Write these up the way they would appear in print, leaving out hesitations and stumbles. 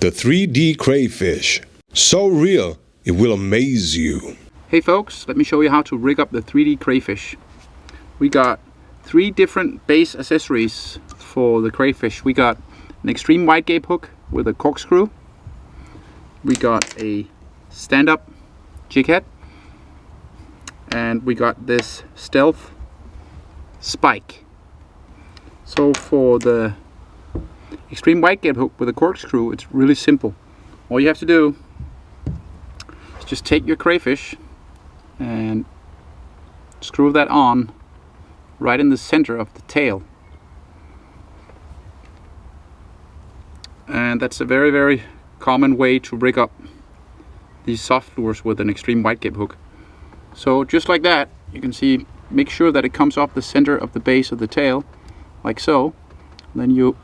The 3D crayfish. So real, it will amaze you. Hey folks, let me show you how to rig up the 3D crayfish. We got 3 different base accessories for the crayfish. We got an extreme wide gape hook with a corkscrew. We got a stand-up jig head. And we got this stealth spike. So for the extreme wide gape hook with a corkscrew, it's really simple. All you have to do is just take your crayfish and screw that on right in the center of the tail. And that's a very, very common way to rig up these soft lures with an extreme wide gape hook. So just like that, you can see, make sure that it comes off the center of the base of the tail, like so. Then you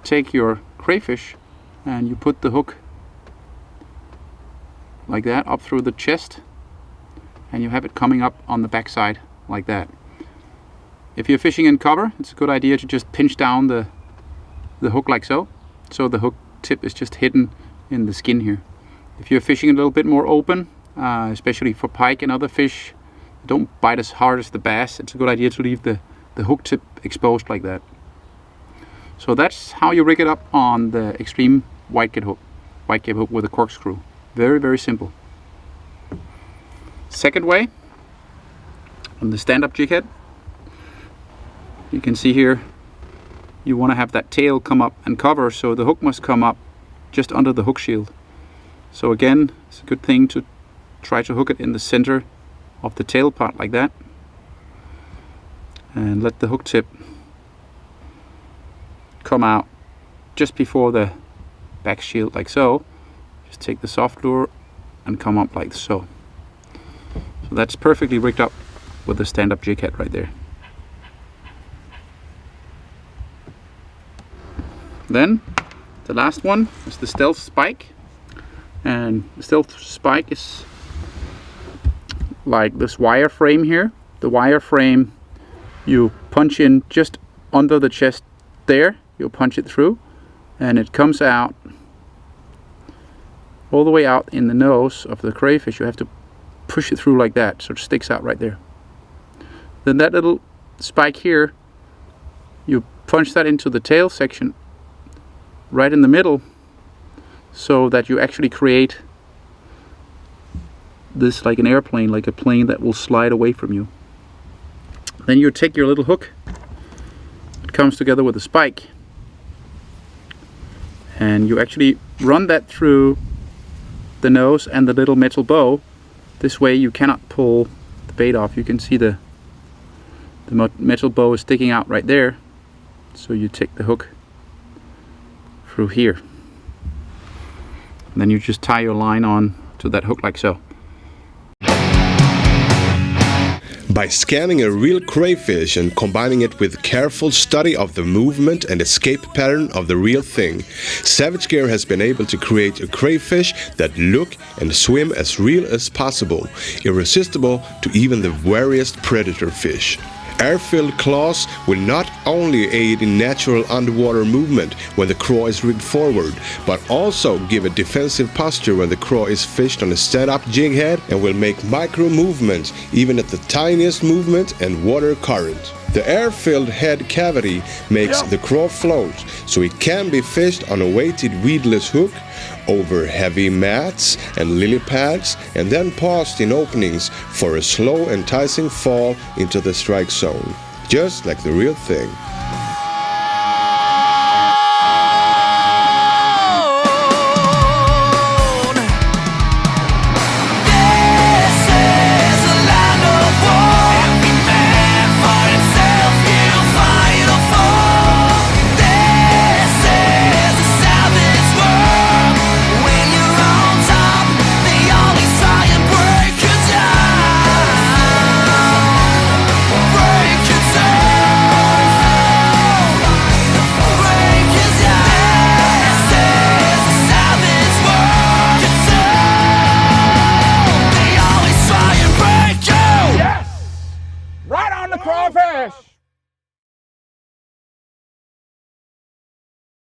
take your crayfish and you put the hook like that up through the chest, and you have it coming up on the back side like that. If you're fishing in cover, it's a good idea to just pinch down the hook like so, so the hook tip is just hidden in the skin here. If you're fishing a little bit more open, especially for pike and other fish, don't bite as hard as the bass, it's a good idea to leave the hook tip exposed like that. So that's how you rig it up on the extreme wide gape hook with a corkscrew. Very, very simple. Second way, on the stand-up jig head, you can see here, you want to have that tail come up and cover, so the hook must come up just under the hook shield. So again, it's a good thing to try to hook it in the center of the tail part like that, and let the hook tip come out just before the back shield like so. Just take the soft lure and come up like so. So that's perfectly rigged up with the stand-up jig head right there. Then the last one is the stealth spike, and the stealth spike is like this wire frame here. The wire frame you punch in just under the chest there, you'll punch it through, and it comes out all the way out in the nose of the crayfish. You have to push it through like that, so it sticks out right there. Then that little spike here, you punch that into the tail section right in the middle, so that you actually create this like an airplane, like a plane that will slide away from you. Then you take your little hook, it comes together with a spike, and you actually run that through the nose and the little metal bow. This way you cannot pull the bait off. You can see the metal bow is sticking out right there, so you take the hook through here, and then you just tie your line on to that hook like so. By scanning a real crayfish and combining it with careful study of the movement and escape pattern of the real thing, Savage Gear has been able to create a crayfish that look and swim as real as possible, irresistible to even the wariest predator fish. Air-filled claws will not only aid in natural underwater movement when the craw is rigged forward, but also give a defensive posture when the craw is fished on a stand-up jig head, and will make micro movements even at the tiniest movement and water current. The air-filled head cavity makes the craw float, so it can be fished on a weighted weedless hook, over heavy mats and lily pads, and then paused in openings for a slow, enticing fall into the strike zone, just like the real thing.